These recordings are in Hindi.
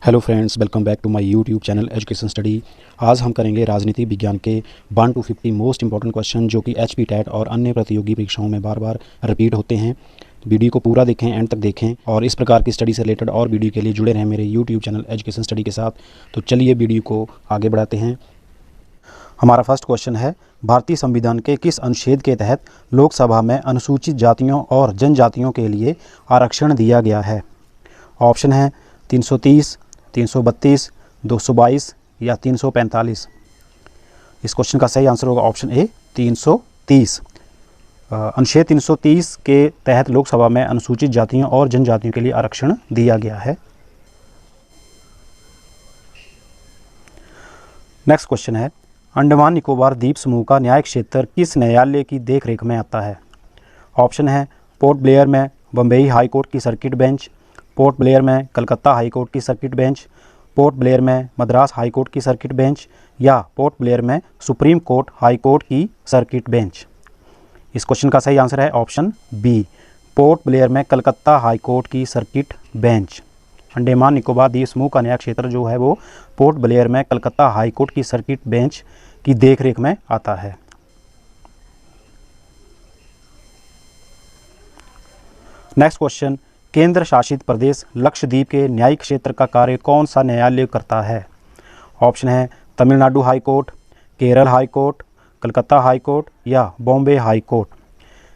Hello friends, welcome back to my YouTube channel education study. आज हम करेंगे राजनीति विज्ञान के 1 to 50 मोस्ट इंपॉर्टेंट क्वेश्चन जो कि एचपी टेट और अन्य प्रतियोगी परीक्षाओं में बार बार रिपीट होते हैं। वीडियो को पूरा देखें, एंड तक देखें और इस प्रकार की स्टडी से रिलेटेड और वीडियो के लिए जुड़े रहें मेरे यूट्यूब चैनल एजुकेशन स्टडी के साथ। तो चलिए वीडियो को आगे बढ़ाते हैं। हमारा फर्स्ट क्वेश्चन है, भारतीय संविधान के किस अनुच्छेद के तहत लोकसभा में अनुसूचित जातियों और जनजातियों के लिए आरक्षण दिया गया है? ऑप्शन है 330, 332, 222 या 345। इस क्वेश्चन का सही आंसर होगा ऑप्शन ए 330। अनुच्छेद 330 के तहत लोकसभा में अनुसूचित जातियों और जनजातियों के लिए आरक्षण दिया गया है। नेक्स्ट क्वेश्चन है, अंडमान निकोबार द्वीप समूह का न्यायिक क्षेत्र किस न्यायालय की देखरेख में आता है? ऑप्शन है पोर्ट ब्लेयर में बम्बई हाई कोर्ट की सर्किट बेंच, पोर्ट ब्लेयर में कलकत्ता हाई कोर्ट की सर्किट बेंच, पोर्ट ब्लेयर में मद्रास हाई कोर्ट की सर्किट बेंच या पोर्ट ब्लेयर में सुप्रीम कोर्ट हाई कोर्ट की सर्किट बेंच। इस क्वेश्चन का सही आंसर है ऑप्शन बी, पोर्ट ब्लेयर में कलकत्ता हाई कोर्ट की सर्किट बेंच। अंडमान निकोबार द्वीप समूह का न्यायिक क्षेत्र जो है वो पोर्ट ब्लेयर में कलकत्ता हाई कोर्ट की सर्किट बेंच की देखरेख में आता है। नेक्स्ट क्वेश्चन, केंद्र शासित प्रदेश लक्षद्वीप के न्यायिक क्षेत्र का कार्य कौन सा न्यायालय करता है? ऑप्शन है Tamil Nadu high court, Kerala high court, Calcutta high court या बॉम्बे हाई कोर्ट।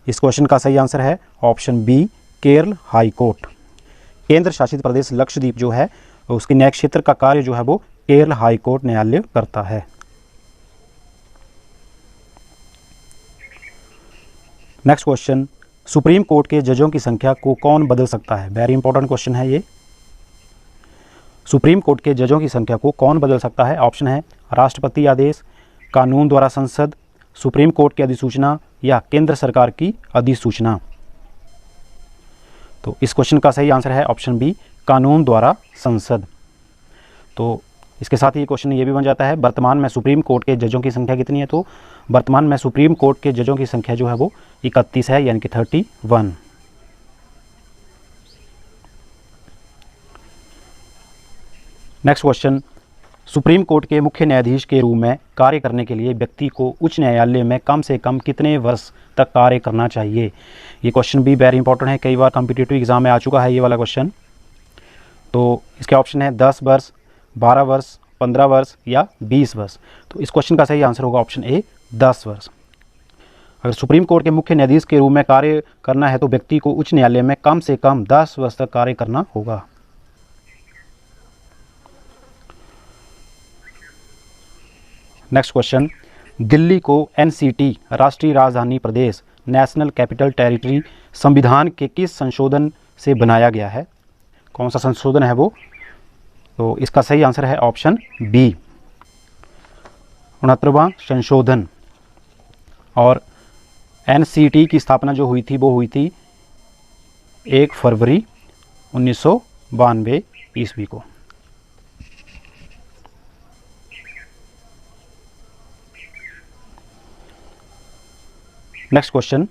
इस क्वेश्चन का सही आंसर है option B, Kerala high court. केंद्र शासित प्रदेश लक्षद्वीप जो है उसके न्यायिक क्षेत्र का कार्य जो है वो केरल हाई कोर्ट न्यायालय करता है। नेक्स्ट क्वेश्चन, सुप्रीम कोर्ट के जजों की संख्या को कौन बदल सकता है? वेरी इंपॉर्टेंट क्वेश्चन है ये। सुप्रीम कोर्ट के जजों की संख्या को कौन बदल सकता है? ऑप्शन है राष्ट्रपति आदेश, कानून द्वारा संसद, सुप्रीम कोर्ट की अधिसूचना या केंद्र सरकार की अधिसूचना। तो इस क्वेश्चन का सही आंसर है ऑप्शन बी, कानून द्वारा संसद। तो इसके साथ ही क्वेश्चन ये भी बन जाता है, वर्तमान में सुप्रीम कोर्ट के जजों की संख्या कितनी है? तो वर्तमान में सुप्रीम कोर्ट के जजों की संख्या जो है वो 31 है, यानी कि 31। नेक्स्ट क्वेश्चन, सुप्रीम कोर्ट के मुख्य न्यायाधीश के रूप में कार्य करने के लिए व्यक्ति को उच्च न्यायालय में कम से कम कितने वर्ष तक कार्य करना चाहिए? ये क्वेश्चन भी वेरी इंपॉर्टेंट है, कई बार कॉम्पिटिटिव एग्जाम में आ चुका है ये वाला क्वेश्चन। तो इसके ऑप्शन है 10 वर्ष, 12 वर्ष, 15 वर्ष या 20 वर्ष। तो इस क्वेश्चन का सही आंसर होगा ऑप्शन ए, 10 वर्ष। अगर सुप्रीम कोर्ट के मुख्य न्यायाधीश के रूप में कार्य करना है तो व्यक्ति को उच्च न्यायालय में कम से कम 10 वर्ष तक कार्य करना होगा। नेक्स्ट क्वेश्चन, दिल्ली को एनसीटी राष्ट्रीय राजधानी प्रदेश नेशनल कैपिटल टेरिटरी संविधान के किस संशोधन से बनाया गया है? कौन सा संशोधन है वो? तो इसका सही आंसर है ऑप्शन बी, 69वां संशोधन। और एनसीटी की स्थापना जो हुई थी वो हुई थी 1 फरवरी 1992 ईस्वी को। नेक्स्ट क्वेश्चन,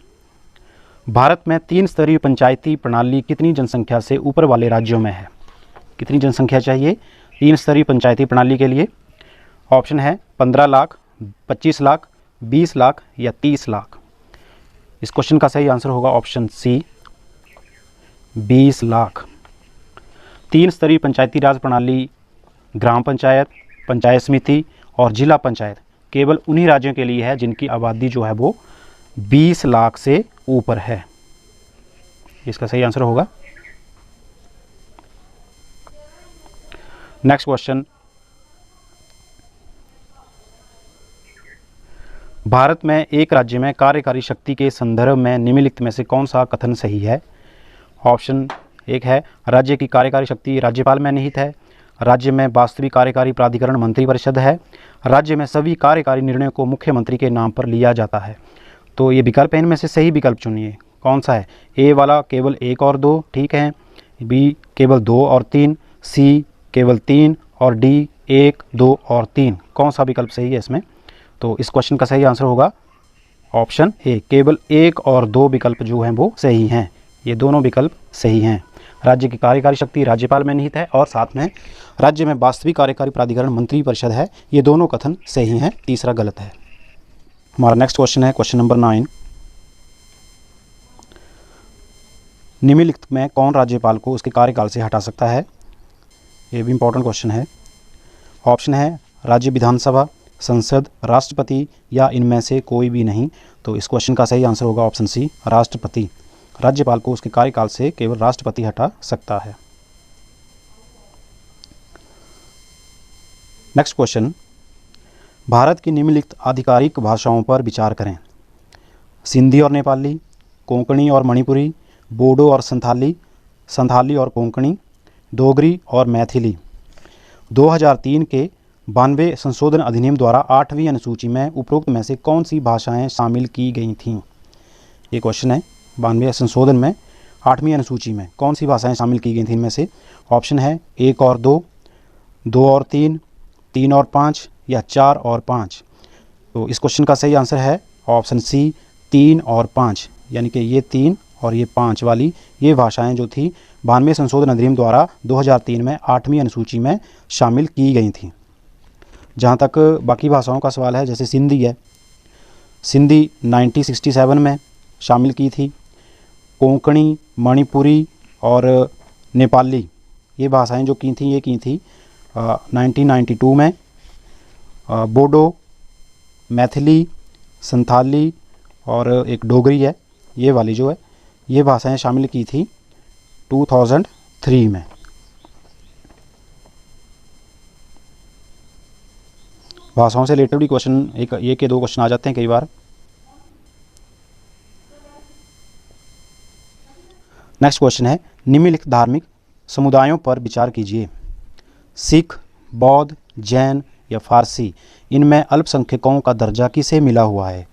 भारत में 3 स्तरीय पंचायती प्रणाली कितनी जनसंख्या से ऊपर वाले राज्यों में है? कितनी जनसंख्या चाहिए 3 स्तरीय पंचायती प्रणाली के लिए? ऑप्शन है 15 लाख, 25 लाख, 20 लाख या 30 लाख। इस क्वेश्चन का सही आंसर होगा ऑप्शन सी, 20 लाख। 3 स्तरीय पंचायती राज प्रणाली ग्राम पंचायत, पंचायत समिति और जिला पंचायत केवल उन्हीं राज्यों के लिए है जिनकी आबादी जो है वो 20 लाख से ऊपर है। इसका सही आंसर होगा। नेक्स्ट क्वेश्चन, भारत में एक राज्य में कार्यकारी शक्ति के संदर्भ में निम्नलिखित में से कौन सा कथन सही है? ऑप्शन एक है राज्य की कार्यकारी शक्ति राज्यपाल में निहित है, राज्य में वास्तविक कार्यकारी प्राधिकरण मंत्रिपरिषद है, राज्य में सभी कार्यकारी निर्णयों को मुख्यमंत्री के नाम पर लिया जाता है। तो ये विकल्प है, इनमें से सही विकल्प चुनिए, कौन सा है? ए वाला केवल 1 और 2 ठीक है, बी केवल 2 और 3, सी केवल 3 और डी 1, 2 और 3। कौन सा विकल्प सही है इसमें? तो इस क्वेश्चन का सही आंसर होगा ऑप्शन ए, केवल 1 और 2 विकल्प जो हैं वो सही हैं। ये दोनों विकल्प सही हैं। राज्य की कार्यकारी शक्ति राज्यपाल में निहित है और साथ में राज्य में वास्तविक कार्यकारी प्राधिकरण मंत्री परिषद है। ये दोनों कथन सही हैं, तीसरा गलत है। हमारा नेक्स्ट क्वेश्चन है क्वेश्चन नंबर 9। निम्नलिखित में कौन राज्यपाल को उसके कार्यकाल से हटा सकता है? ये भी इंपॉर्टेंट क्वेश्चन है। ऑप्शन है राज्य विधानसभा, संसद, राष्ट्रपति या इनमें से कोई भी नहीं। तो इस क्वेश्चन का सही आंसर होगा ऑप्शन सी, राष्ट्रपति। राज्यपाल को उसके कार्यकाल से केवल राष्ट्रपति हटा सकता है। नेक्स्ट क्वेश्चन, भारत की निम्नलिखित आधिकारिक भाषाओं पर विचार करें। सिंधी और नेपाली, कोंकणी और मणिपुरी, बोडो और संथाली, संथाली और कोंकणी, डोगरी और मैथिली। 2003 के 92 संशोधन अधिनियम द्वारा 8वीं अनुसूची में उपरोक्त में से कौन सी भाषाएं शामिल की गई थीं? ये क्वेश्चन है। 92 संशोधन में 8वीं अनुसूची में कौन सी भाषाएं शामिल की गई थीं? इनमें से ऑप्शन है 1 और 2, 2 और 3, 3 और 5 या 4 और 5। तो इस क्वेश्चन का सही आंसर है ऑप्शन सी, 3 और 5। यानी कि ये 3 और ये 5 वाली ये भाषाएं जो थी 92 संशोधन अधिनियम द्वारा 2003 में 8वीं अनुसूची में शामिल की गई थी। जहाँ तक बाकी भाषाओं का सवाल है, जैसे सिंधी है, सिंधी 1967 में शामिल की थी। कोंकणी, मणिपुरी और नेपाली ये भाषाएं जो की थी ये की थी 1992 में। बोडो, मैथिली, संथाली और एक डोगरी है, ये वाली जो है ये भाषाएं शामिल की थी 2003 में। भाषाओं से रिलेटेड भी क्वेश्चन एक के दो क्वेश्चन आ जाते हैं कई बार। नेक्स्ट क्वेश्चन है, निम्नलिखित धार्मिक समुदायों पर विचार कीजिए। सिख, बौद्ध, जैन या फारसी, इनमें अल्पसंख्यकों का दर्जा किसे मिला हुआ है?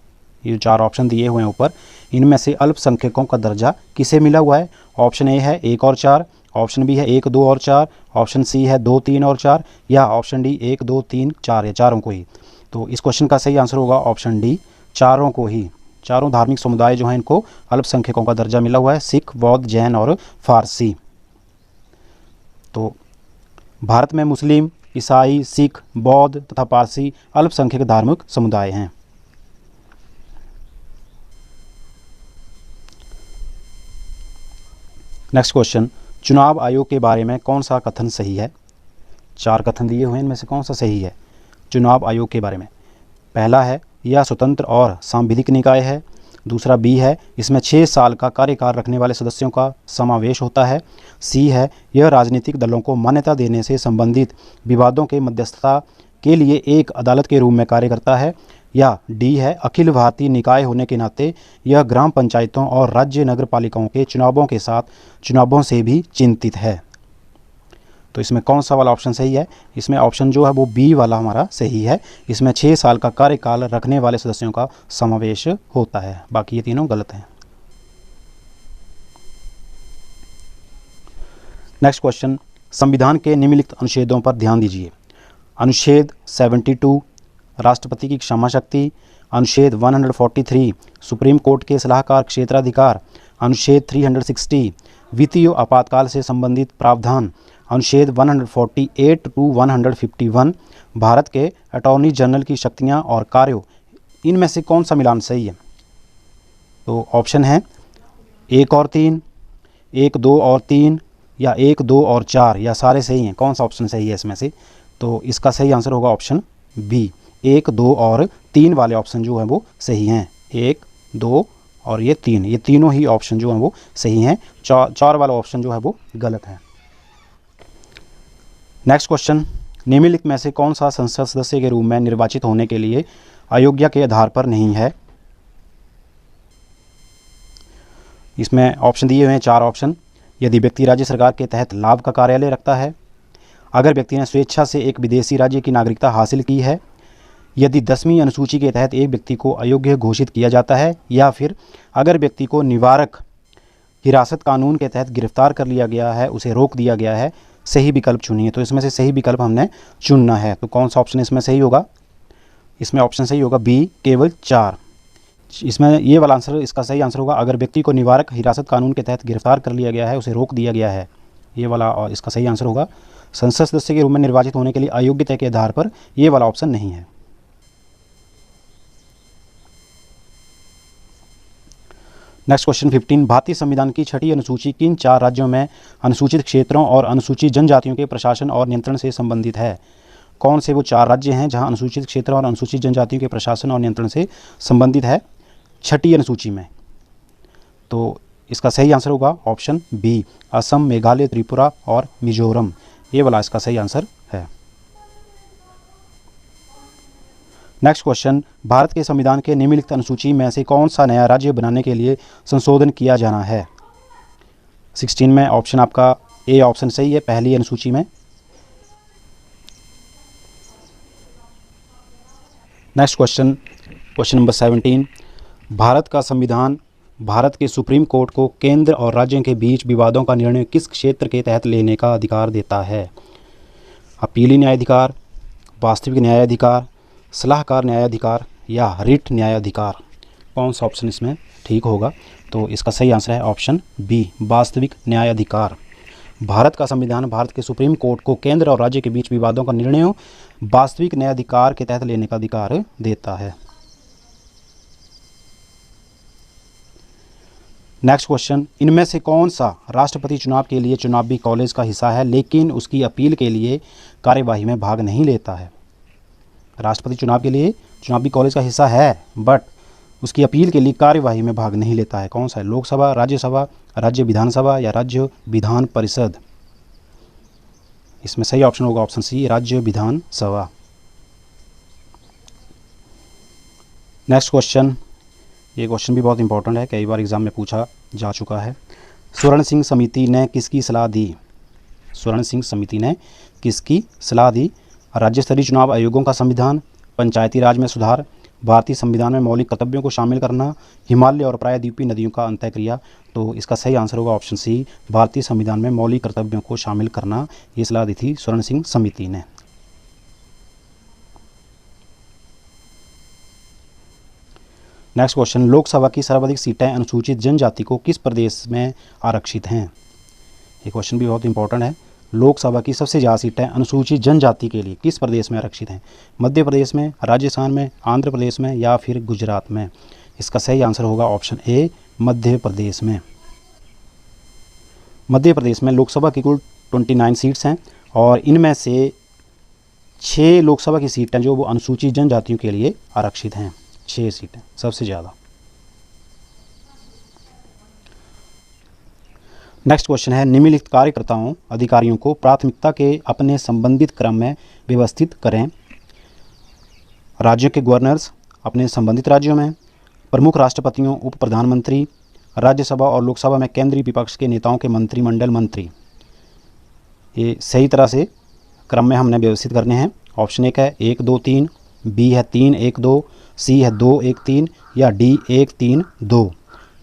ये 4 ऑप्शन दिए हुए हैं ऊपर, इनमें से अल्पसंख्यकों का दर्जा किसे मिला हुआ है? ऑप्शन ए है 1 और 4, ऑप्शन बी है 1, 2 और 4, ऑप्शन सी है 2, 3 और 4 या ऑप्शन डी 1, 2, 3, 4 या चारों को ही। तो इस क्वेश्चन का सही आंसर होगा ऑप्शन डी, चारों को ही। चारों धार्मिक समुदाय जो हैं इनको अल्पसंख्यकों का दर्जा मिला हुआ है, सिख, बौद्ध, जैन और फारसी। तो भारत में मुस्लिम, ईसाई, सिख, बौद्ध तथा पारसी अल्पसंख्यक धार्मिक समुदाय हैं। नेक्स्ट क्वेश्चन, चुनाव आयोग के बारे में कौन सा कथन सही है? 4 कथन दिए हुए हैं, इनमें से कौन सा सही है चुनाव आयोग के बारे में? पहला है यह स्वतंत्र और सांविधिक निकाय है। दूसरा बी है इसमें 6 साल का कार्यकाल रखने वाले सदस्यों का समावेश होता है। सी है यह राजनीतिक दलों को मान्यता देने से संबंधित विवादों के मध्यस्थता के लिए एक अदालत के रूप में कार्य करता है। या डी है अखिल भारतीय निकाय होने के नाते यह ग्राम पंचायतों और राज्य नगर पालिकाओं के चुनावों के साथ चुनावों से भी चिंतित है। तो इसमें कौन सा वाला ऑप्शन सही है? इसमें ऑप्शन जो है वो बी वाला हमारा सही है। इसमें 6 साल का कार्यकाल रखने वाले सदस्यों का समावेश होता है, बाकी ये तीनों गलत हैं। नेक्स्ट क्वेश्चन, संविधान के निम्नलिखित अनुच्छेदों पर ध्यान दीजिए। अनुच्छेद 72 राष्ट्रपति की क्षमा शक्ति, अनुच्छेद 143 सुप्रीम कोर्ट के सलाहकार क्षेत्राधिकार, अनुच्छेद 360 वित्तीय आपातकाल से संबंधित प्रावधान, अनुच्छेद 148 टू 151 भारत के अटॉर्नी जनरल की शक्तियां और कार्यों, इनमें से कौन सा मिलान सही है? तो ऑप्शन है 1 और 3, 1, 2 और 3 या 1, 2 और 4 या सारे सही हैं। कौन सा ऑप्शन सही है इसमें से? तो इसका सही आंसर होगा ऑप्शन बी, 1, 2 और 3 वाले ऑप्शन जो हैं वो सही हैं। 1, 2 और ये 3, ये तीनों ही ऑप्शन जो हैं वो सही हैं। 4 वाला ऑप्शन जो है वो गलत है। नेक्स्ट क्वेश्चन, निम्नलिखित में से कौन सा संसद सदस्य के रूप में निर्वाचित होने के लिए अयोग्यता के आधार पर नहीं है? इसमें ऑप्शन दिए हुए हैं 4 ऑप्शन। यदि व्यक्ति राज्य सरकार के तहत लाभ का कार्यालय रखता है, अगर व्यक्ति ने स्वेच्छा से एक विदेशी राज्य की नागरिकता हासिल की है, यदि 10वीं अनुसूची के तहत एक व्यक्ति को अयोग्य घोषित किया जाता है, या फिर अगर व्यक्ति को निवारक हिरासत कानून के तहत गिरफ्तार कर लिया गया है, उसे रोक दिया गया है। सही विकल्प चुनिए। तो इसमें से सही विकल्प हमने चुनना है। तो कौन सा ऑप्शन इसमें सही होगा? इसमें ऑप्शन सही होगा बी, केवल 4। इसमें ये वाला आंसर, इसका सही आंसर होगा अगर व्यक्ति को निवारक हिरासत कानून के तहत गिरफ्तार कर लिया गया है, उसे रोक दिया गया है, ये वाला और इसका सही आंसर होगा। संसद सदस्य के रूप में निर्वाचित होने के लिए अयोग्यता के आधार पर, ये वाला ऑप्शन नहीं है। नेक्स्ट क्वेश्चन 15, भारतीय संविधान की छठी अनुसूची किन 4 राज्यों में अनुसूचित क्षेत्रों और अनुसूचित जनजातियों के प्रशासन और नियंत्रण से संबंधित है? कौन से वो 4 राज्य हैं जहां अनुसूचित क्षेत्रों और अनुसूचित जनजातियों के प्रशासन और नियंत्रण से संबंधित है छठी अनुसूची में? तो इसका सही आंसर होगा ऑप्शन बी, असम, मेघालय, त्रिपुरा और मिजोरम, ये वाला इसका सही आंसर है। नेक्स्ट क्वेश्चन, भारत के संविधान के निम्नलिखित अनुसूची में से कौन सा नया राज्य बनाने के लिए संशोधन किया जाना है? 16 में ऑप्शन आपका ए ऑप्शन सही है, पहली अनुसूची में। नेक्स्ट क्वेश्चन नंबर 17, भारत का संविधान भारत के सुप्रीम कोर्ट को केंद्र और राज्यों के बीच विवादों का निर्णय किस क्षेत्र के तहत लेने का अधिकार देता है? अपीली न्यायाधिकार, वास्तविक न्यायाधिकार, सलाहकार न्यायाधिकार या रिट न्यायाधिकार? कौन सा ऑप्शन इसमें ठीक होगा? तो इसका सही आंसर है ऑप्शन बी, वास्तविक न्यायाधिकार। भारत का संविधान भारत के सुप्रीम कोर्ट को केंद्र और राज्य के बीच विवादों का निर्णय वास्तविक न्यायाधिकार के तहत लेने का अधिकार देता है। नेक्स्ट क्वेश्चन, इनमें से कौन सा राष्ट्रपति चुनाव के लिए चुनावी कॉलेज का हिस्सा है लेकिन उसकी अपील के लिए कार्यवाही में भाग नहीं लेता है? राष्ट्रपति चुनाव के लिए चुनावी कॉलेज का हिस्सा है बट उसकी अपील के लिए कार्यवाही में भाग नहीं लेता है, कौन सा है? लोकसभा, राज्यसभा, राज्य विधानसभा या राज्य विधान परिषद? इसमें सही ऑप्शन होगा ऑप्शन सी, राज्य विधानसभा। नेक्स्ट क्वेश्चन, ये क्वेश्चन भी बहुत इंपॉर्टेंट है, कई बार एग्जाम में पूछा जा चुका है। स्वर्ण सिंह समिति ने किसकी सलाह दी? स्वर्ण सिंह समिति ने किसकी सलाह दी? राज्य स्तरीय चुनाव आयोगों का संविधान, पंचायती राज में सुधार, भारतीय संविधान में मौलिक कर्तव्यों को शामिल करना, हिमालय और प्रायद्वीपीय नदियों का अंतःक्रिया? तो इसका सही आंसर होगा ऑप्शन सी, भारतीय संविधान में मौलिक कर्तव्यों को शामिल करना, ये सलाह दी थी स्वर्ण सिंह समिति ने। नेक्स्ट क्वेश्चन, लोकसभा की सर्वाधिक सीटें अनुसूचित जनजाति को किस प्रदेश में आरक्षित हैं? ये क्वेश्चन भी बहुत इंपॉर्टेंट है। लोकसभा की सबसे ज़्यादा सीटें अनुसूचित जनजाति के लिए किस प्रदेश में आरक्षित हैं? मध्य प्रदेश में, राजस्थान में, आंध्र प्रदेश में या फिर गुजरात में? इसका सही आंसर होगा ऑप्शन ए, मध्य प्रदेश में। मध्य प्रदेश में लोकसभा की कुल 29 सीट्स हैं और इनमें से 6 लोकसभा की सीटें जो वो अनुसूचित जनजातियों के लिए आरक्षित हैं, 6 सीटें सबसे ज़्यादा। नेक्स्ट क्वेश्चन है, निम्नलिखित कार्यकर्ताओं अधिकारियों को प्राथमिकता के अपने संबंधित क्रम में व्यवस्थित करें। राज्यों के गवर्नर्स अपने संबंधित राज्यों में, प्रमुख राष्ट्रपतियों, उप प्रधानमंत्री, राज्यसभा और लोकसभा में केंद्रीय विपक्ष के नेताओं के मंत्रिमंडल मंत्री। ये सही तरह से क्रम में हमने व्यवस्थित करने हैं। ऑप्शन 1 है 1 2 3, बी है 3 1 2, सी है 2 1 3 या डी 1 3 2।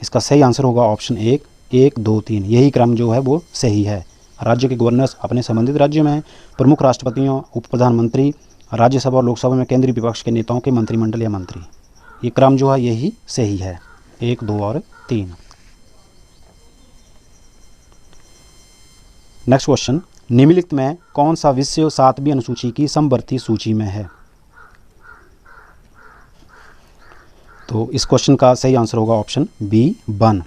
इसका सही आंसर होगा ऑप्शन 1 1 2 3, यही क्रम जो है वो सही है। राज्य के गवर्नर्स अपने संबंधित राज्यों में, प्रमुख राष्ट्रपतियों, उप प्रधानमंत्री, राज्यसभा और लोकसभा में केंद्रीय विपक्ष के नेताओं के मंत्रिमंडल या मंत्री, ये क्रम जो है यही सही है, 1 2 और 3। नेक्स्ट क्वेश्चन, निम्नलिखित में कौन सा विषय 7वीं अनुसूची की समवर्ती सूची में है? तो इस क्वेश्चन का सही आंसर होगा ऑप्शन बी 1।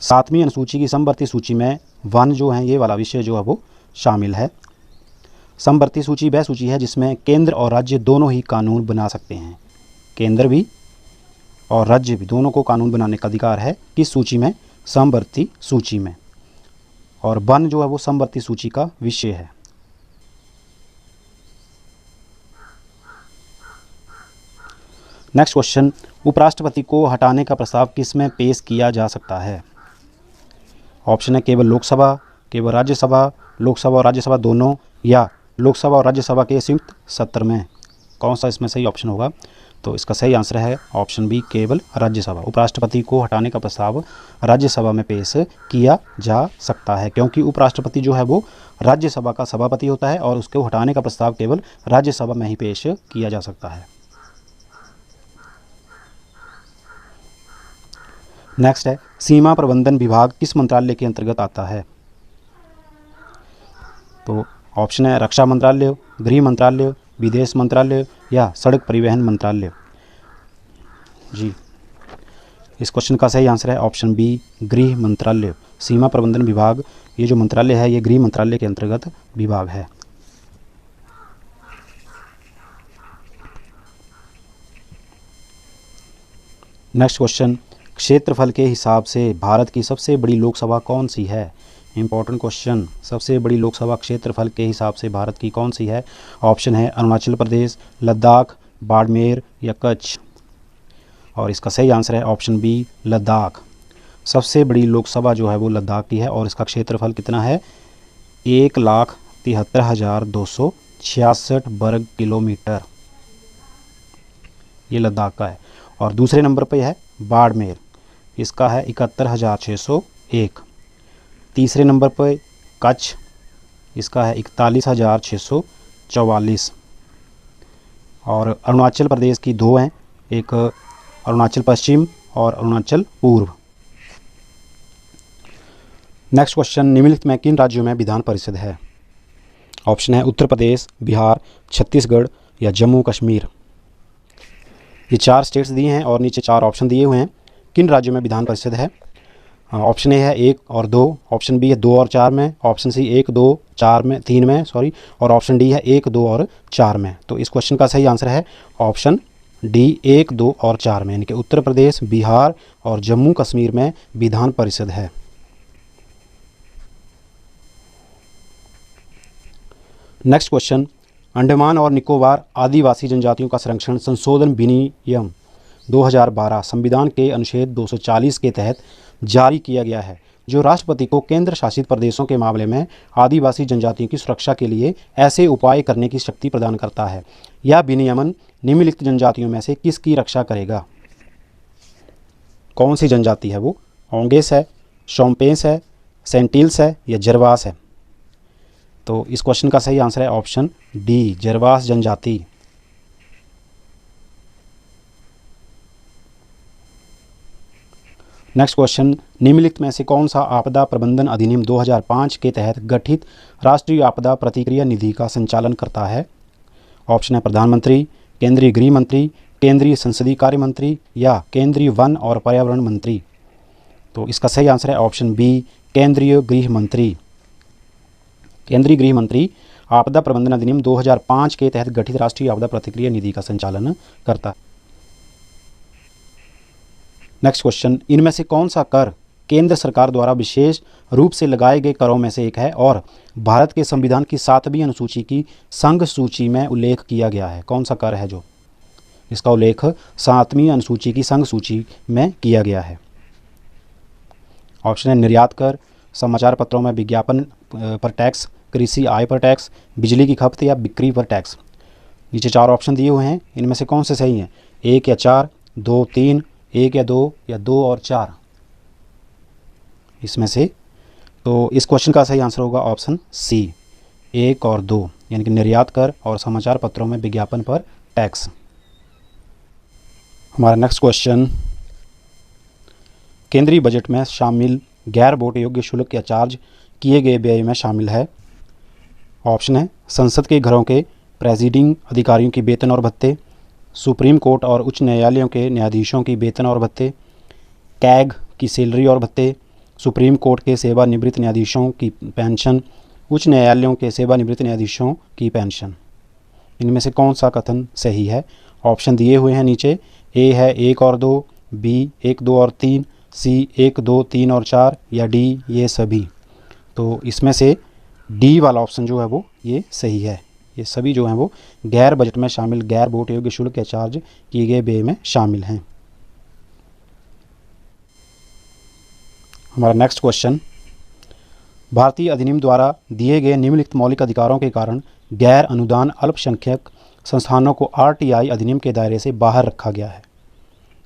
7वीं अनुसूची की समवर्ती सूची में 1 जो है ये वाला विषय जो है वो शामिल है। समवर्ती सूची वह सूची है जिसमें केंद्र और राज्य दोनों ही कानून बना सकते हैं। केंद्र भी और राज्य भी दोनों को कानून बनाने का अधिकार है। किस सूची में? समवर्ती सूची में। और 1 जो है वो समवर्ती सूची का विषय है। नेक्स्ट क्वेश्चन, उपराष्ट्रपति को हटाने का प्रस्ताव किस में पेश किया जा सकता है? ऑप्शन है केवल लोकसभा, केवल राज्यसभा, लोकसभा और राज्यसभा दोनों, या लोकसभा और राज्यसभा के संयुक्त सत्र में। कौन सा इसमें सही ऑप्शन होगा? तो इसका सही आंसर है ऑप्शन बी, केवल राज्यसभा। उपराष्ट्रपति को हटाने का प्रस्ताव राज्यसभा में पेश किया जा सकता है, क्योंकि उपराष्ट्रपति जो है वो राज्यसभा का सभापति होता है और उसको हटाने का प्रस्ताव केवल राज्यसभा में ही पेश किया जा सकता है। नेक्स्ट है, सीमा प्रबंधन विभाग किस मंत्रालय के अंतर्गत आता है? तो ऑप्शन है रक्षा मंत्रालय, गृह मंत्रालय, विदेश मंत्रालय या सड़क परिवहन मंत्रालय। जी, इस क्वेश्चन का सही आंसर है ऑप्शन बी, गृह मंत्रालय। सीमा प्रबंधन विभाग ये जो मंत्रालय है ये गृह मंत्रालय के अंतर्गत विभाग है। नेक्स्ट क्वेश्चन, क्षेत्रफल के हिसाब से भारत की सबसे बड़ी लोकसभा कौन सी है? इंपॉर्टेंट क्वेश्चन, सबसे बड़ी लोकसभा क्षेत्रफल के हिसाब से भारत की कौन सी है? ऑप्शन है अरुणाचल प्रदेश, लद्दाख, बाड़मेर या कच्छ। और इसका सही आंसर है ऑप्शन बी, लद्दाख। सबसे बड़ी लोकसभा जो है वो लद्दाख की है और इसका क्षेत्रफल कितना है? 1,73,266 वर्ग किलोमीटर, ये लद्दाख का है। और दूसरे नंबर पे है बाड़मेर, इसका है 71,601। तीसरे नंबर पे कच्छ, इसका है 41,644। और अरुणाचल प्रदेश की दो हैं, एक अरुणाचल पश्चिम और अरुणाचल पूर्व। नेक्स्ट क्वेश्चन, निम्नलिखित में किन राज्यों में विधान परिषद है? ऑप्शन है उत्तर प्रदेश, बिहार, छत्तीसगढ़ या जम्मू कश्मीर। ये 4 स्टेट्स दिए हैं और नीचे 4 ऑप्शन दिए हुए हैं। किन राज्यों में विधान परिषद है? ऑप्शन ए है 1 और 2, ऑप्शन बी है 2 और 4 में, ऑप्शन सी 1, 2, 4 में, 3 में सॉरी, और ऑप्शन डी है 1, 2 और 4 में। तो इस क्वेश्चन का सही आंसर है ऑप्शन डी, 1, 2 और 4 में, यानी कि उत्तर प्रदेश, बिहार और जम्मू कश्मीर में विधान परिषद है। नेक्स्ट क्वेश्चन, अंडमान और निकोबार आदिवासी जनजातियों का संरक्षण संशोधन विनियम 2012 संविधान के अनुच्छेद 240 के तहत जारी किया गया है, जो राष्ट्रपति को केंद्र शासित प्रदेशों के मामले में आदिवासी जनजातियों की सुरक्षा के लिए ऐसे उपाय करने की शक्ति प्रदान करता है। यह विनियमन निम्नलिखित जनजातियों में से किसकी रक्षा करेगा? कौन सी जनजाति है वो? ओंगेस है, शोम्पेंस है, सेंटिल्स है या जरवास है? तो इस क्वेश्चन का सही आंसर है ऑप्शन डी, जरवास जनजाति। नेक्स्ट क्वेश्चन, निम्नलिखित में से कौन सा आपदा प्रबंधन अधिनियम 2005 के तहत गठित राष्ट्रीय आपदा प्रतिक्रिया निधि का संचालन करता है? ऑप्शन है प्रधानमंत्री, केंद्रीय गृह मंत्री, केंद्रीय संसदीय कार्य मंत्री या केंद्रीय वन और पर्यावरण मंत्री। तो इसका सही आंसर है ऑप्शन बी, केंद्रीय गृह मंत्री। केंद्रीय गृह मंत्री आपदा प्रबंधन अधिनियम 2005 के तहत गठित राष्ट्रीय आपदा प्रतिक्रिया निधि का संचालन करता है। नेक्स्ट क्वेश्चन, इनमें से कौन सा कर केंद्र सरकार द्वारा विशेष रूप से लगाए गए करों में से एक है और भारत के संविधान की 7वीं अनुसूची की संघ सूची में उल्लेख किया गया है? कौन सा कर है जो इसका उल्लेख 7वीं अनुसूची की संघ सूची में किया गया है? ऑप्शन है निर्यात कर, समाचार पत्रों में विज्ञापन पर टैक्स, कृषि आय पर टैक्स, बिजली की खपत या बिक्री पर टैक्स। नीचे 4 ऑप्शन दिए हुए हैं, इनमें से कौन से सही हैं? 1 या 4, 2, 3, 1 या 2 या 2 और 4 इसमें से। तो इस क्वेश्चन का सही आंसर होगा ऑप्शन सी, 1 और 2, यानी कि निर्यात कर और समाचार पत्रों में विज्ञापन पर टैक्स। हमारा नेक्स्ट क्वेश्चन, केंद्रीय बजट में शामिल गैर वोट योग्य शुल्क या चार्ज किए गए व्यय में शामिल है। ऑप्शन है संसद के घरों के प्रेसिडिंग अधिकारियों की वेतन और भत्ते, सुप्रीम कोर्ट और उच्च न्यायालयों के न्यायाधीशों की वेतन और भत्ते, कैग की सैलरी और भत्ते, सुप्रीम कोर्ट के सेवानिवृत्त न्यायाधीशों की पेंशन, उच्च न्यायालयों के सेवानिवृत्त न्यायाधीशों की पेंशन। इनमें से कौन सा कथन सही है? ऑप्शन दिए हुए हैं नीचे। ए है 1 और 2, बी 1, 2 और 3, सी 1, 2, 3 और 4 या डी ये सभी। तो इसमें से डी वाला ऑप्शन जो है वो ये सही है। ये सभी जो हैं वो गैर बजट में शामिल गैर वोट योग्य शुल्क या चार्ज किए गए व्यय में शामिल हैं। हमारा नेक्स्ट क्वेश्चन, भारतीय अधिनियम द्वारा दिए गए निम्नलिखित मौलिक अधिकारों के कारण गैर अनुदान अल्पसंख्यक संस्थानों को आरटीआई अधिनियम के दायरे से बाहर रखा गया है।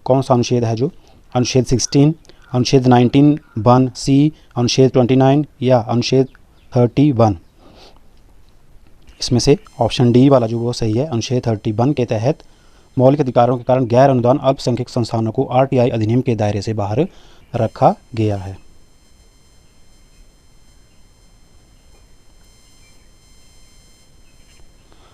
कौन सा अनुच्छेद है जो? अनुच्छेद 16, अनुच्छेद 19(1) सी, अनुच्छेद 29 या अनुच्छेद 31। इसमें से ऑप्शन डी वाला जो वो सही है। अनुच्छेद 31 के तहत मौलिक अधिकारों के कारण गैर अनुदान अल्पसंख्यक संस्थानों को आरटीआई अधिनियम के दायरे से बाहर रखा गया है।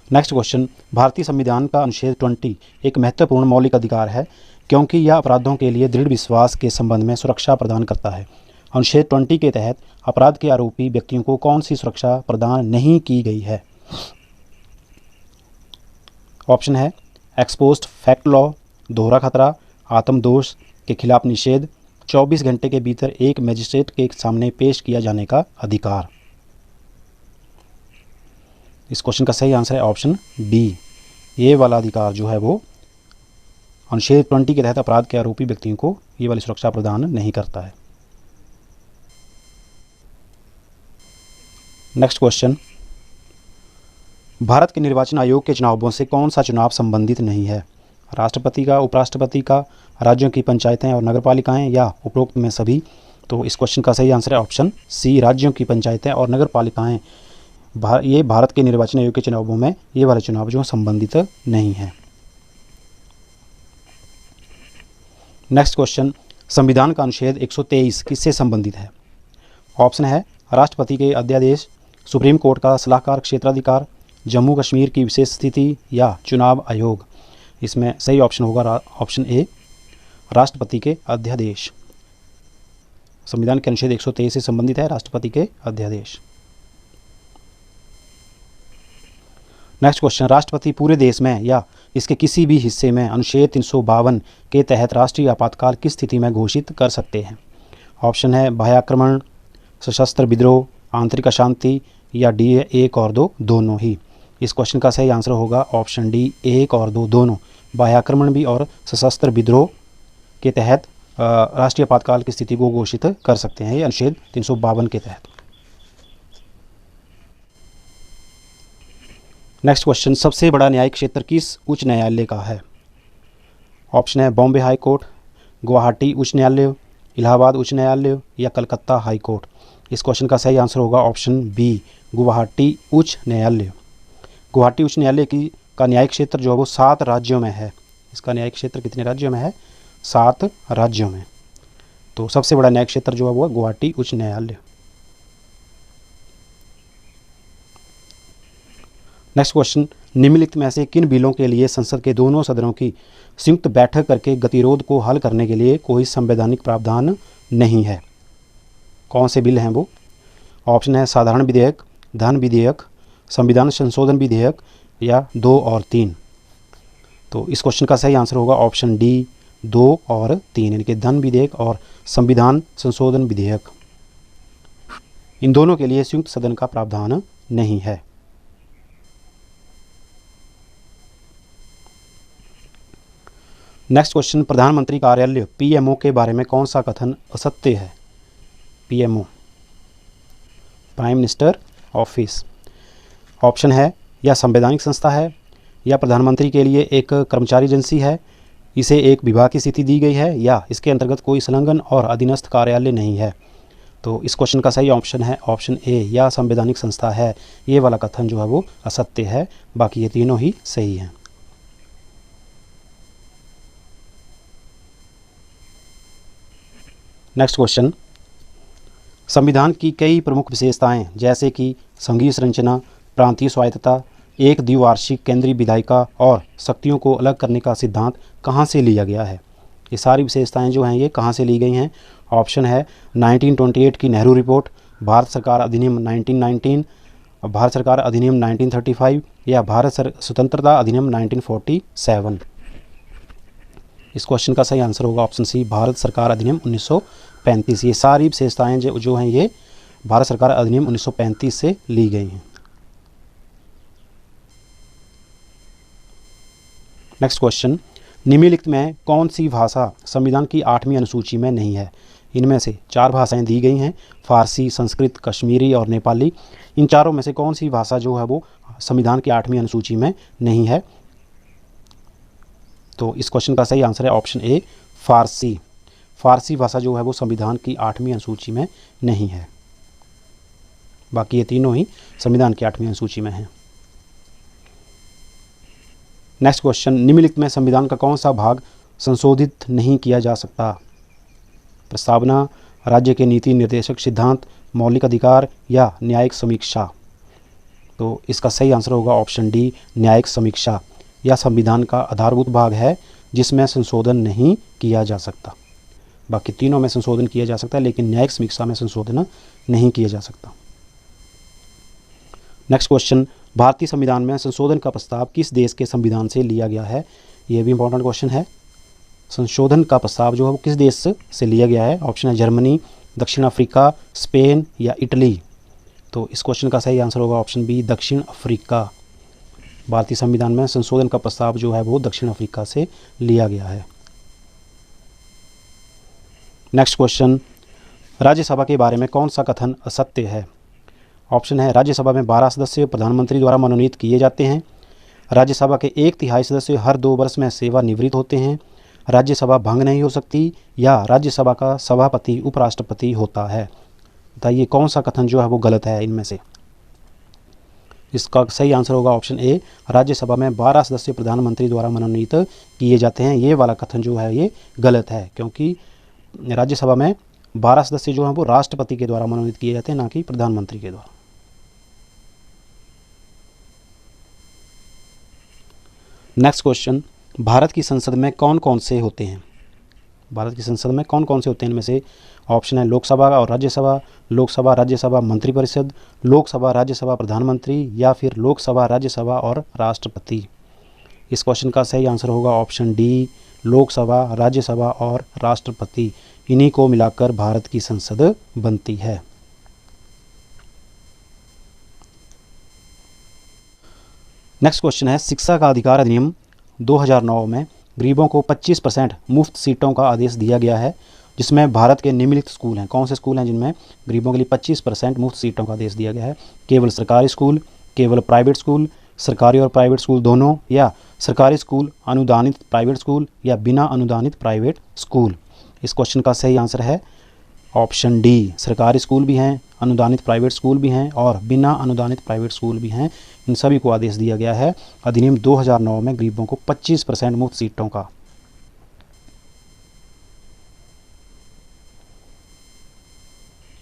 नेक्स्ट क्वेश्चन, भारतीय संविधान का अनुच्छेद 20 एक महत्वपूर्ण मौलिक अधिकार है क्योंकि यह अपराधों के लिए दृढ़ विश्वास के संबंध में सुरक्षा प्रदान करता है। अनुच्छेद 20 के तहत अपराध के आरोपी व्यक्तियों को कौन सी सुरक्षा प्रदान नहीं की गई है? ऑप्शन है एक्सपोस्ट फैक्ट लॉ, दोहरा खतरा, आत्मदोष के खिलाफ निषेध, 24 घंटे के भीतर एक मजिस्ट्रेट के सामने पेश किया जाने का अधिकार। इस क्वेश्चन का सही आंसर है ऑप्शन डी, ये वाला अधिकार जो है वो अनुच्छेद 20 के तहत अपराध के आरोपी व्यक्तियों को ये वाली सुरक्षा प्रदान नहीं करता है। नेक्स्ट क्वेश्चन, भारत के निर्वाचन आयोग के चुनावों से कौन सा चुनाव संबंधित नहीं है? राष्ट्रपति का, उपराष्ट्रपति का, राज्यों की पंचायतें और नगरपालिकाएं या उपरोक्त में सभी? तो इस क्वेश्चन का सही आंसर है ऑप्शन सी, राज्यों की पंचायतें और नगरपालिकाएं। ये भारत के निर्वाचन आयोग के चुनावों में ये वाले चुनाव जो संबंधित नहीं है। नेक्स्ट क्वेश्चन, संविधान का अनुच्छेद 123 किससे संबंधित है? ऑप्शन है राष्ट्रपति के अध्यादेश, सुप्रीम कोर्ट का सलाहकार क्षेत्राधिकार, जम्मू कश्मीर की विशेष स्थिति या चुनाव आयोग। इसमें सही ऑप्शन होगा ऑप्शन ए, राष्ट्रपति के अध्यादेश। संविधान के अनुच्छेद 123 से संबंधित है राष्ट्रपति के अध्यादेश। नेक्स्ट क्वेश्चन, राष्ट्रपति पूरे देश में या इसके किसी भी हिस्से में अनुच्छेद 352 के तहत राष्ट्रीय आपातकाल किस स्थिति में घोषित कर सकते हैं? ऑप्शन है बाह्य आक्रमण, सशस्त्र विद्रोह, आंतरिक अशांति या डी 1 और 2 दोनों ही। इस क्वेश्चन का सही आंसर होगा ऑप्शन डी 1 और 2 दोनों। बाह्य आक्रमण भी और सशस्त्र विद्रोह के तहत राष्ट्रीय आपातकाल की स्थिति को घोषित कर सकते हैं, ये अनुच्छेद 352 के तहत। नेक्स्ट क्वेश्चन, सबसे बड़ा न्यायिक क्षेत्र किस उच्च न्यायालय का है? ऑप्शन है बॉम्बे हाई कोर्ट, गुवाहाटी उच्च न्यायालय, इलाहाबाद उच्च न्यायालय या कलकत्ता हाई कोर्ट। इस क्वेश्चन का सही आंसर होगा ऑप्शन बी, गुवाहाटी उच्च न्यायालय। गुवाहाटी उच्च न्यायालय का न्यायिक क्षेत्र जो है वो 7 राज्यों में है। इसका न्यायिक क्षेत्र कितने राज्यों में है? 7 राज्यों में। तो सबसे बड़ा न्यायिक क्षेत्र जो है वो गुवाहाटी उच्च न्यायालय। नेक्स्ट क्वेश्चन, निम्नलिखित में से किन बिलों के लिए संसद के दोनों सदनों की संयुक्त बैठक करके गतिरोध को हल करने के लिए कोई संवैधानिक प्रावधान नहीं है? कौन से बिल हैं वो? ऑप्शन है साधारण विधेयक, धन विधेयक, संविधान संशोधन विधेयक या 2 और 3। तो इस क्वेश्चन का सही आंसर होगा ऑप्शन डी 2 और 3, यानी कि धन विधेयक और संविधान संशोधन विधेयक। इन दोनों के लिए संयुक्त सदन का प्रावधान नहीं है। नेक्स्ट क्वेश्चन, प्रधानमंत्री कार्यालय पीएमओ के बारे में कौन सा कथन असत्य है? PMO, prime minister office. Option है या संवैधानिक संस्था है, या प्रधानमंत्री के लिए एक कर्मचारी एजेंसी है, इसे एक विभाग की स्थिति दी गई है, या इसके अंतर्गत कोई संलग्न और अधीनस्थ कार्यालय नहीं है। तो इस क्वेश्चन का सही ऑप्शन है ऑप्शन ए, या संवैधानिक संस्था है। ये वाला कथन जो है वो असत्य है, बाकी ये तीनों ही सही हैं। नेक्स्ट क्वेश्चन, संविधान की कई प्रमुख विशेषताएं जैसे कि संघीय संरचना, प्रांतीय स्वायत्तता, एक द्विवार्षिक केंद्रीय विधायिका और शक्तियों को अलग करने का सिद्धांत कहां से लिया गया है? ये सारी विशेषताएं जो हैं ये कहां से ली गई हैं? ऑप्शन है 1928 की नेहरू रिपोर्ट, भारत सरकार अधिनियम 1919, भारत सरकार अधिनियम 1935 या भारत स्वतंत्रता अधिनियम 1947। इस क्वेश्चन का सही आंसर होगा ऑप्शन सी, भारत सरकार अधिनियम 1935। ये सारी विशेषताएं जो हैं ये भारत सरकार अधिनियम 1935 से ली गई हैं। नेक्स्ट क्वेश्चन, निम्नलिखित में कौन सी भाषा संविधान की 8वीं अनुसूची में नहीं है? इनमें से 4 भाषाएं दी गई हैं, फारसी, संस्कृत, कश्मीरी और नेपाली। इन चारों में से कौन सी भाषा जो है वो संविधान की 8वीं अनुसूची में नहीं है? तो इस क्वेश्चन का सही आंसर है ऑप्शन ए, फारसी। फारसी भाषा जो है वो संविधान की 8वीं अनुसूची में नहीं है, बाकी ये तीनों ही संविधान की 8वीं अनुसूची में हैं। नेक्स्ट क्वेश्चन, निम्नलिखित में संविधान का कौन सा भाग संशोधित नहीं किया जा सकता? प्रस्तावना, राज्य के नीति निर्देशक सिद्धांत, मौलिक अधिकार या न्यायिक समीक्षा। तो इसका सही आंसर होगा ऑप्शन डी, न्यायिक समीक्षा। यह संविधान का आधारभूत भाग है जिसमें संशोधन नहीं किया जा सकता। बाकी तीनों में संशोधन किया जा सकता है, लेकिन न्यायिक समीक्षा में संशोधन नहीं किया जा सकता। नेक्स्ट क्वेश्चन, भारतीय संविधान में संशोधन का प्रस्ताव किस देश के संविधान से लिया गया है? यह भी इंपॉर्टेंट क्वेश्चन है। संशोधन का प्रस्ताव जो है वो किस देश से लिया गया है? ऑप्शन है जर्मनी, दक्षिण अफ्रीका, स्पेन या इटली। तो इस क्वेश्चन का सही आंसर होगा ऑप्शन बी, दक्षिण अफ्रीका। भारतीय संविधान में संशोधन का प्रस्ताव जो है वो दक्षिण अफ्रीका से लिया गया है। नेक्स्ट क्वेश्चन, राज्यसभा के बारे में कौन सा कथन असत्य है? ऑप्शन है राज्यसभा में 12 सदस्य प्रधानमंत्री द्वारा मनोनीत किए जाते हैं, राज्यसभा के 1/3 सदस्य हर 2 वर्ष में सेवानिवृत्त होते हैं, राज्यसभा भंग नहीं हो सकती, या राज्यसभा का सभापति उपराष्ट्रपति होता है। बताइए कौन सा कथन जो है वो गलत है इनमें से? इसका सही आंसर होगा ऑप्शन ए, राज्यसभा में 12 सदस्य प्रधानमंत्री द्वारा मनोनीत किए जाते हैं। ये वाला कथन जो है ये गलत है, क्योंकि राज्यसभा में 12 सदस्य जो हैं वो राष्ट्रपति के द्वारा मनोनीत किए जाते हैं, ना कि प्रधानमंत्री के द्वारा। नेक्स्ट क्वेश्चन, भारत की संसद में कौन कौन से होते हैं? भारत की संसद में कौन कौन से होते हैं इनमें से? ऑप्शन है लोकसभा और राज्यसभा, लोकसभा राज्यसभा मंत्रिपरिषद, लोकसभा राज्यसभा प्रधानमंत्री, या फिर लोकसभा राज्यसभा और राष्ट्रपति। इस क्वेश्चन का सही आंसर होगा ऑप्शन डी, लोकसभा राज्यसभा और राष्ट्रपति। इन्हीं को मिलाकर भारत की संसद बनती है। नेक्स्ट क्वेश्चन है, शिक्षा का अधिकार अधिनियम 2009 में गरीबों को 25% मुफ्त सीटों का आदेश दिया गया है, जिसमें भारत के निम्नलिखित स्कूल हैं। कौन से स्कूल हैं जिनमें गरीबों के लिए 25% मुफ्त सीटों का आदेश दिया गया है? केवल सरकारी स्कूल, केवल प्राइवेट स्कूल, सरकारी और प्राइवेट स्कूल दोनों, या सरकारी स्कूल, अनुदानित प्राइवेट स्कूल, या बिना अनुदानित प्राइवेट स्कूल। इस क्वेश्चन का सही आंसर है ऑप्शन डी, सरकारी स्कूल भी हैं, अनुदानित प्राइवेट स्कूल भी हैं और बिना अनुदानित प्राइवेट स्कूल भी हैं। इन सभी को आदेश दिया गया है अधिनियम 2009 में गरीबों को 25% मुफ्त सीटों का।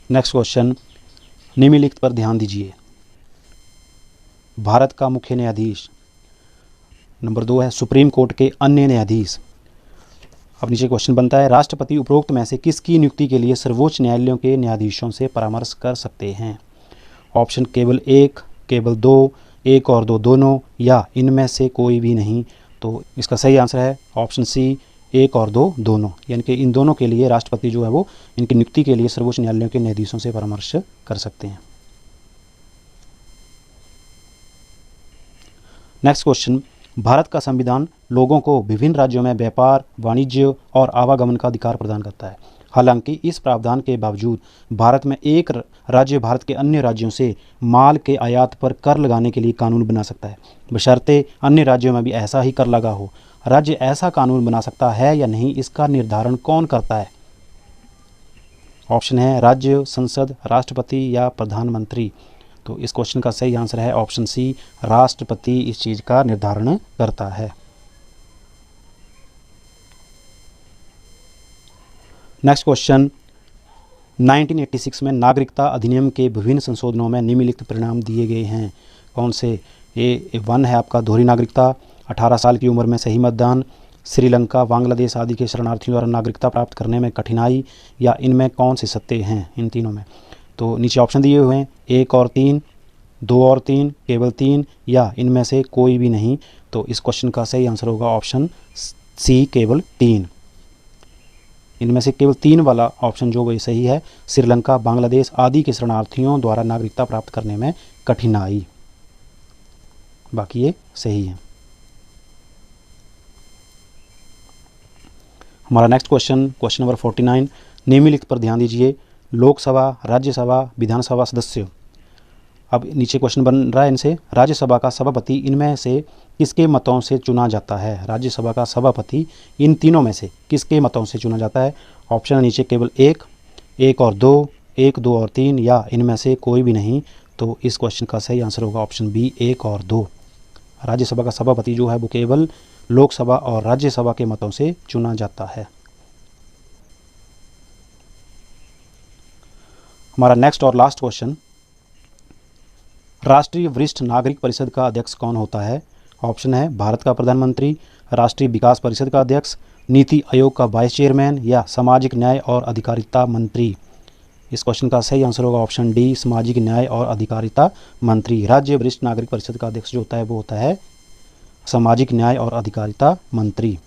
नेक्स्ट क्वेश्चन, निम्नलिखित पर ध्यान दीजिए। भारत का मुख्य न्यायाधीश। नंबर 2 है सुप्रीम कोर्ट के अन्य न्यायाधीश। अब नीचे क्वेश्चन बनता है, राष्ट्रपति उपरोक्त में से किसकी नियुक्ति के लिए सर्वोच्च न्यायालयों के न्यायाधीशों से परामर्श कर सकते हैं? ऑप्शन केवल 1, केवल 2, 1 और 2 दोनों, या इनमें से कोई भी नहीं। तो इसका सही आंसर है ऑप्शन सी, 1 और 2 दोनों, यानी कि इन दोनों के लिए राष्ट्रपति जो है वो इनकी नियुक्ति के लिए सर्वोच्च न्यायालयों के न्यायाधीशों से परामर्श कर सकते हैं। नेक्स्ट क्वेश्चन, भारत का संविधान लोगों को विभिन्न राज्यों में व्यापार, वाणिज्य और आवागमन का अधिकार प्रदान करता है। हालांकि इस प्रावधान के बावजूद भारत में एक राज्य भारत के अन्य राज्यों से माल के आयात पर कर लगाने के लिए कानून बना सकता है, बशर्ते अन्य राज्यों में भी ऐसा ही कर लगा हो। राज्य ऐसा कानून बना सकता है या नहीं, इसका निर्धारण कौन करता है? ऑप्शन है राज्य, संसद, राष्ट्रपति या प्रधानमंत्री। तो इस क्वेश्चन का सही आंसर है ऑप्शन सी, राष्ट्रपति इस चीज़ का निर्धारण करता है। नेक्स्ट क्वेश्चन, 1986 में नागरिकता अधिनियम के विभिन्न संशोधनों में निम्नलिखित परिणाम दिए गए हैं। कौन से? ए 1 है आपका दोहरी नागरिकता, 18 साल की उम्र में सही मतदान, श्रीलंका, बांग्लादेश आदि के शरणार्थियों द्वारा नागरिकता प्राप्त करने में कठिनाई, या इनमें कौन से सत्य हैं इन तीनों में? तो नीचे ऑप्शन दिए हुए हैं, 1 और 3, 2 और 3, केवल 3, या इनमें से कोई भी नहीं। तो इस क्वेश्चन का सही आंसर होगा ऑप्शन सी, केवल 3। इनमें से केवल 3 वाला ऑप्शन जो वही सही है, श्रीलंका, बांग्लादेश आदि के शरणार्थियों द्वारा नागरिकता प्राप्त करने में कठिनाई। बाकी ये सही है। हमारा नेक्स्ट क्वेश्चन, क्वेश्चन नंबर 49, निम्नलिखित पर ध्यान दीजिए। लोकसभा, राज्यसभा, विधानसभा सदस्य। अब नीचे क्वेश्चन बन रहा है इनसे, राज्यसभा का सभापति इनमें से किसके मतों से चुना जाता है? राज्यसभा का सभापति इन तीनों में से किसके मतों से चुना जाता है? ऑप्शन नीचे केवल 1, 1 और 2, 1, 2 और 3, या इनमें से कोई भी नहीं। तो इस क्वेश्चन का सही आंसर होगा ऑप्शन बी, 1 और 2। राज्यसभा का सभापति जो है वो केवल लोकसभा और राज्यसभा के मतों से चुना जाता है। हमारा नेक्स्ट और लास्ट क्वेश्चन, राष्ट्रीय वरिष्ठ नागरिक परिषद का अध्यक्ष कौन होता है? ऑप्शन है भारत का प्रधानमंत्री, राष्ट्रीय विकास परिषद का अध्यक्ष, नीति आयोग का वाइस चेयरमैन या सामाजिक न्याय और अधिकारिता मंत्री। इस क्वेश्चन का सही आंसर होगा ऑप्शन डी, सामाजिक न्याय और अधिकारिता मंत्री। राज्य वरिष्ठ नागरिक परिषद का अध्यक्ष जो होता है वो होता है सामाजिक न्याय और अधिकारिता मंत्री।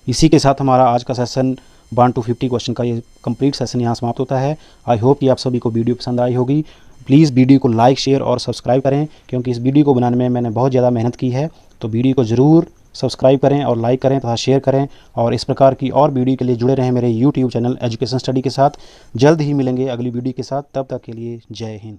इसी के साथ हमारा आज का सेशन 1 to 50 क्वेश्चन का ये कंप्लीट सेशन यहाँ समाप्त होता है। आई होप कि आप सभी को वीडियो पसंद आई होगी। प्लीज़ वीडियो को लाइक, शेयर और सब्सक्राइब करें, क्योंकि इस वीडियो को बनाने में मैंने बहुत ज़्यादा मेहनत की है। तो वीडियो को ज़रूर सब्सक्राइब करें और लाइक करें तथा शेयर करें, और इस प्रकार की और वीडियो के लिए जुड़े रहें मेरे यूट्यूब चैनल एजुकेशन स्टडी के साथ। जल्द ही मिलेंगे अगली वीडियो के साथ, तब तक के लिए जय हिंद।